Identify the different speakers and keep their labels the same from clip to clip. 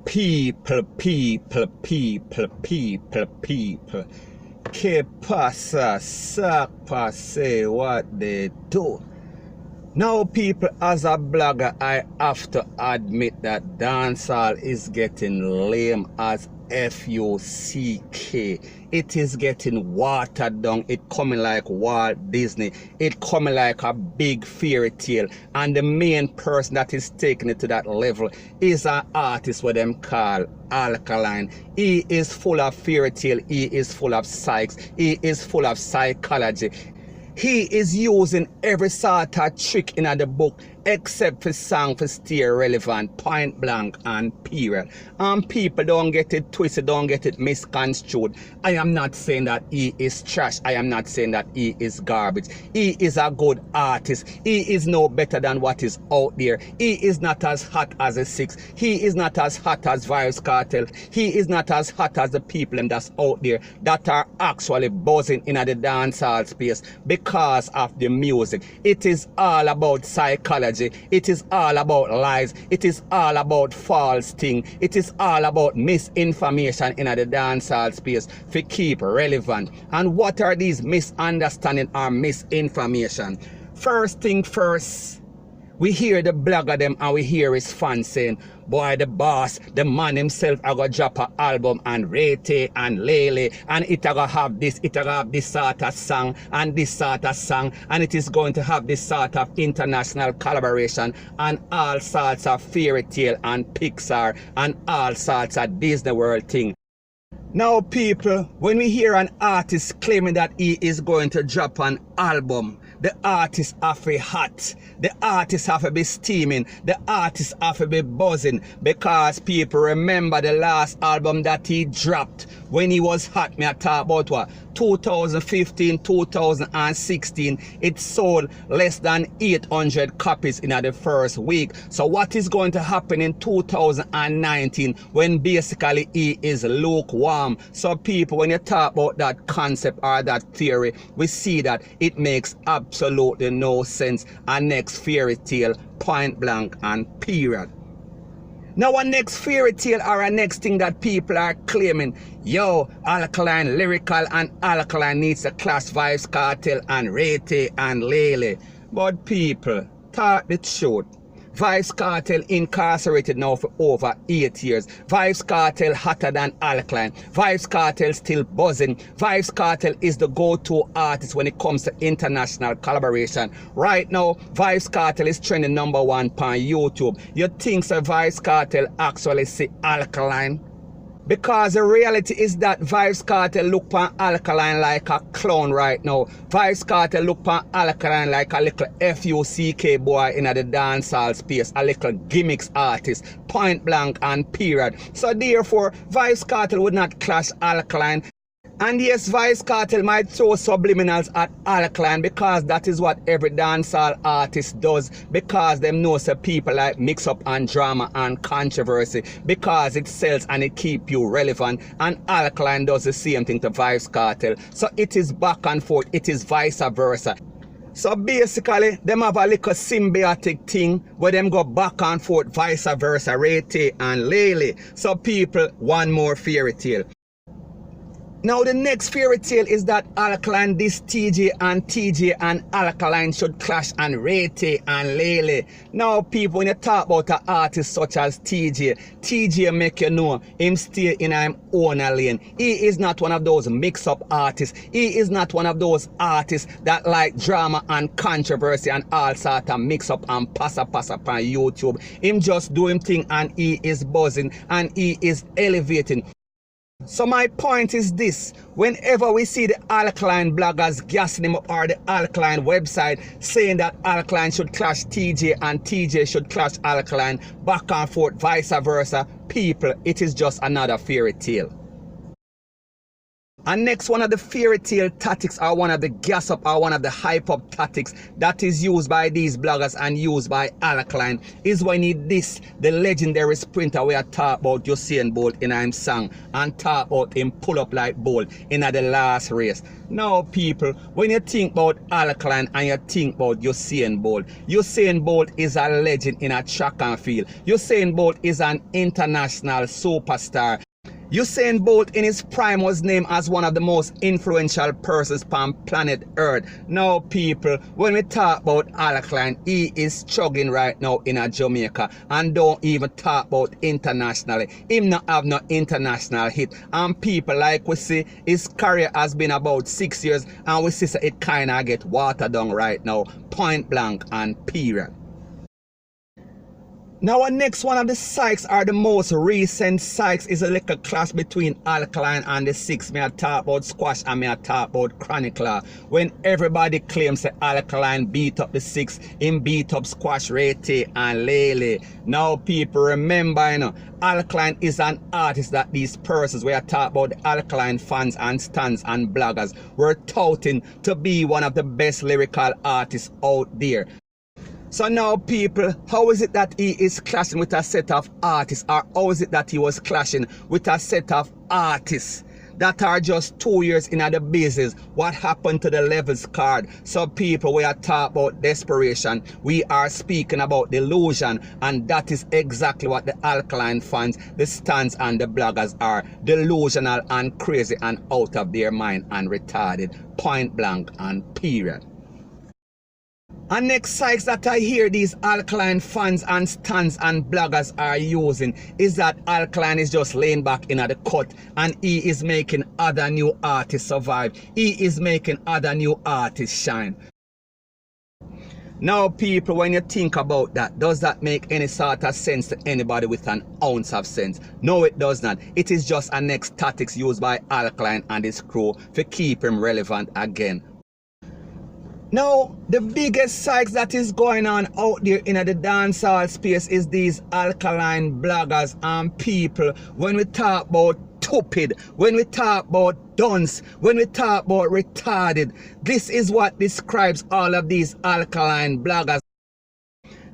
Speaker 1: People. Que pasa, sapa, say what they do. Now, people, as a blogger, I have to admit that dancehall is getting lame as F-U-C-K. It is getting watered down. It coming like Walt Disney. It coming like a big fairy tale. And the main person that is taking it to that level is an artist what them call Alkaline. He is full of fairy tale. He is full of psychs. He is full of psychology. He is using every sort of trick in the book except for song for stay relevant, point blank and period. And people don't get it twisted, don't get it misconstrued. I am not saying that he is trash. I am not saying that he is garbage. He is a good artist. He is no better than what is out there. He is not as hot as a Six. He is not as hot as Vybz Kartel. He is not as hot as the people that's out there that are actually buzzing in the dancehall space because of the music. It is all about psychology. It is all about lies. It is all about false thing. It is all about misinformation in the dancehall space to keep relevant. And what are these misunderstanding or misinformation? First thing first, we hear the blogger them and we hear his fans saying, boy, the boss, the man himself, I go drop an album and Rete and Lele, and it a go have this, it a go have this sort of song and this sort of song, and it is going to have this sort of international collaboration and all sorts of fairy tale and Pixar and all sorts of Disney World thing. Now, people, when we hear an artist claiming that he is going to drop an album, the artist have to be hot, the artist have to be steaming, the artist have to be buzzing, because people remember the last album that he dropped when he was hot. Me I talk about what? 2015, 2016, it sold less than 800 copies in the first week. So what is going to happen in 2019 when basically he is lukewarm? So people, when you talk about that concept or that theory, we see that it makes absolutely no sense. And next fairy tale, point blank and period. Now, our next fairy tale or our next thing that people are claiming, yo, Alkaline Lyrical and Alkaline needs to clash Vybz Kartel and Rete and Lele. But people, talk the truth. Vybz Kartel incarcerated now for over 8 years. Vybz Kartel hotter than Alkaline. Vybz Kartel still buzzing. Vybz Kartel is the go-to artist when it comes to international collaboration. Right now, Vybz Kartel is trending #1 on YouTube. You think so Vybz Kartel actually see Alkaline? Because the reality is that Vybz Kartel look upon Alkaline like a clown right now. Vybz Kartel look upon Alkaline like a little F-U-C-K boy in the dancehall space, a little gimmicks artist, point blank and period. So therefore, Vybz Kartel would not clash Alkaline. And yes, Vybz Kartel might throw subliminals at Alkaline because that is what every dancehall artist does, because them know so people like mix up and drama and controversy, because it sells and it keep you relevant. And Alkaline does the same thing to Vybz Kartel. So it is back and forth, it is vice versa. So basically, them have a little symbiotic thing where them go back and forth, vice versa, Rete and Lele. So people, one more fairy tale. Now the next fairy tale is that Alkaline diss Teejay and Alkaline should clash and Rete and Lele. Now people, when you talk about an artist such as Teejay make you know him stay in his own lane. He is not one of those mix-up artists. He is not one of those artists that like drama and controversy and all sort of mix-up and pass up on YouTube. Him just do him thing and he is buzzing and he is elevating. So my point is this: whenever we see the Alkaline bloggers gassing him up, or the Alkaline website saying that Alkaline should clash Teejay and Teejay should clash Alkaline, back and forth, vice versa, people, it is just another fairy tale. And next, one of the fairy tale tactics, or one of the gas up, or one of the hype up tactics that is used by these bloggers and used by Alkaline is when he diss the legendary sprinter where I talk about Usain Bolt in him song and talk about him pull up like Bolt in the last race. Now people, when you think about Alkaline and you think about Usain Bolt is a legend in a track and field. Usain Bolt is an international superstar. Usain Bolt in his prime was named as one of the most influential persons on planet Earth. Now people, when we talk about Alkaline, he is struggling right now in a Jamaica and don't even talk about internationally. Him not have no international hit. And people, like we see, his career has been about 6 years and we see it kind of get watered down right now, point blank and period. Now our next one of the psychs are the most recent psychs is a little clash between Alkaline and the Six. Me I talk about Squash and me I talk about Chronicler. When everybody claims that Alkaline beat up the Six, him beat up Squash, Rete and Lele. Now people remember, you know, Alkaline is an artist that these persons where I talk about the Alkaline fans and stans and bloggers were touting to be one of the best lyrical artists out there. So now people, how is it that he is clashing with a set of artists, or how is it that he was clashing with a set of artists that are just 2 years in the business? What happened to the levels card? So people, we are talking about desperation, we are speaking about delusion, and that is exactly what the Alkaline fans, the stans and the bloggers are. Delusional and crazy and out of their mind and retarded, point blank and period. And next psychs that I hear these Alkaline fans and stans and bloggers are using is that Alkaline is just laying back in the cut and he is making other new artists survive. He is making other new artists shine. Now people, when you think about that, does that make any sort of sense to anybody with an ounce of sense? No, it does not. It is just a next tactics used by Alkaline and his crew to keep him relevant again. Now, the biggest psychs that is going on out there in the dancehall space is these Alkaline bloggers and people. When we talk about stupid, when we talk about dunce, when we talk about retarded, this is what describes all of these Alkaline bloggers.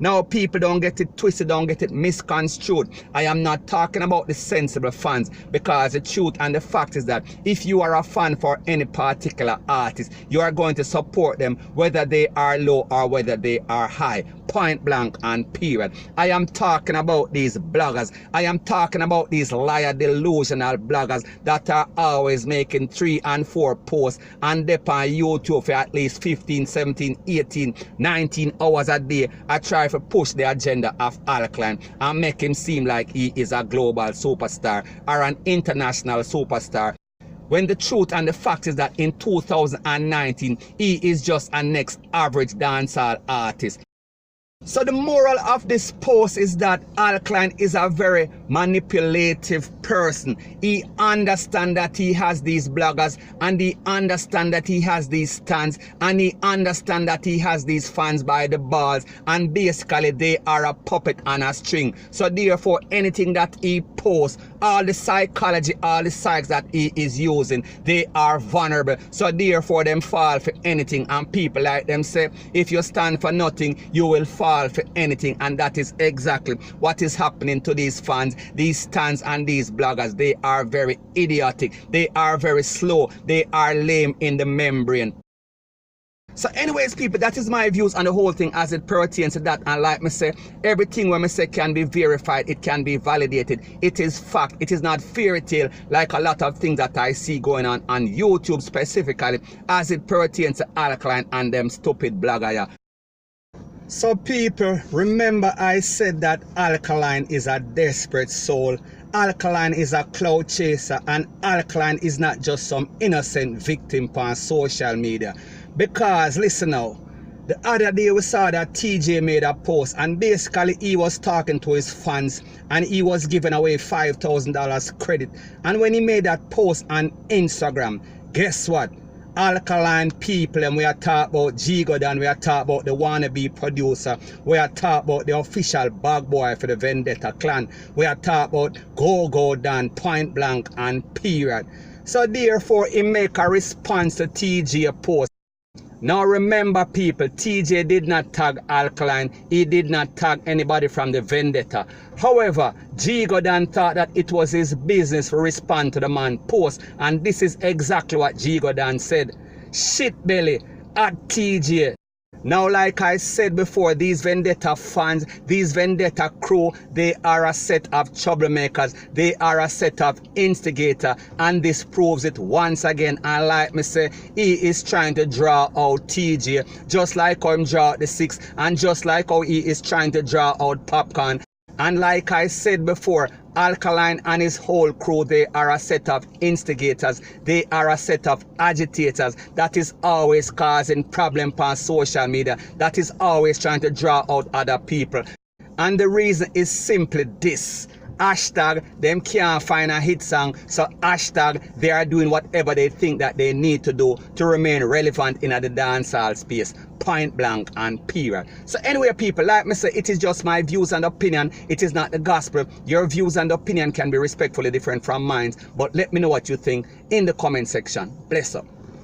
Speaker 1: Now people, don't get it twisted, don't get it misconstrued. I am not talking about the sensible fans, because the truth and the fact is that if you are a fan for any particular artist, you are going to support them whether they are low or whether they are high, point blank and period. I am talking about these bloggers. I am talking about these liar delusional bloggers that are always making 3 and 4 posts and dip on YouTube for at least 15, 17, 18, 19 hours a day. I try to push the agenda of Alkaline and make him seem like he is a global superstar or an international superstar, when the truth and the fact is that in 2019 he is just a next average dancehall artist. So the moral of this post is that Alkaline is a very manipulative person. He understands that he has these bloggers, and he understands that he has these stans, and he understands that he has these fans by the balls, and basically they are a puppet on a string. So therefore anything that he posts, all the psychology, all the psychs that he is using, they are vulnerable. So therefore them fall for anything, and people like them say, if you stand for nothing, you will fall for anything. And that is exactly what is happening to these fans, these stans and these bloggers. They are very idiotic, they are very slow, they are lame in the membrane. So anyways people, that is my views on the whole thing as it pertains to that. And like me say, everything when me say can be verified, it can be validated, it is fact, it is not fairy tale like a lot of things that I see going on YouTube specifically as it pertains to Alkaline and them stupid bloggers. So people, remember I said that Alkaline is a desperate soul. Alkaline is a cloud chaser, and Alkaline is not just some innocent victim on social media. Because listen now, the other day we saw that Teejay made a post, and basically he was talking to his fans and he was giving away $5,000 credit. And when he made that post on Instagram, guess what? Alkaline people, and we are talking about G-God, we are talking about the wannabe producer, we are talking about the official bag boy for the Vendetta clan, we are talking about Go Dan, point blank and period. So therefore, he make a response to Teejay post. Now remember people, Teejay did not tag Alkaline, he did not tag anybody from the Vendetta. However, Jigo Dan thought that it was his business to respond to the man post, and this is exactly what Jigo Dan said. Shit belly at Teejay. Now, like I said before, these Vendetta fans, these Vendetta crew, they are a set of troublemakers. They are a set of instigators. And this proves it once again. And like me say, he is trying to draw out Teejay, just like how him draw out the Six, and just like how he is trying to draw out Popcaan. And like I said before, Alkaline and his whole crew, they are a set of instigators. They are a set of agitators that is always causing problems on social media, that is always trying to draw out other people. And the reason is simply this. Hashtag, them can't find a hit song, so hashtag, they are doing whatever they think that they need to do to remain relevant in the dancehall space. Point blank and period. So anyway people, like me say, it is just my views and opinion. It is not the gospel. Your views and opinion can be respectfully different from mine, but let me know what you think in the comment section. Bless up.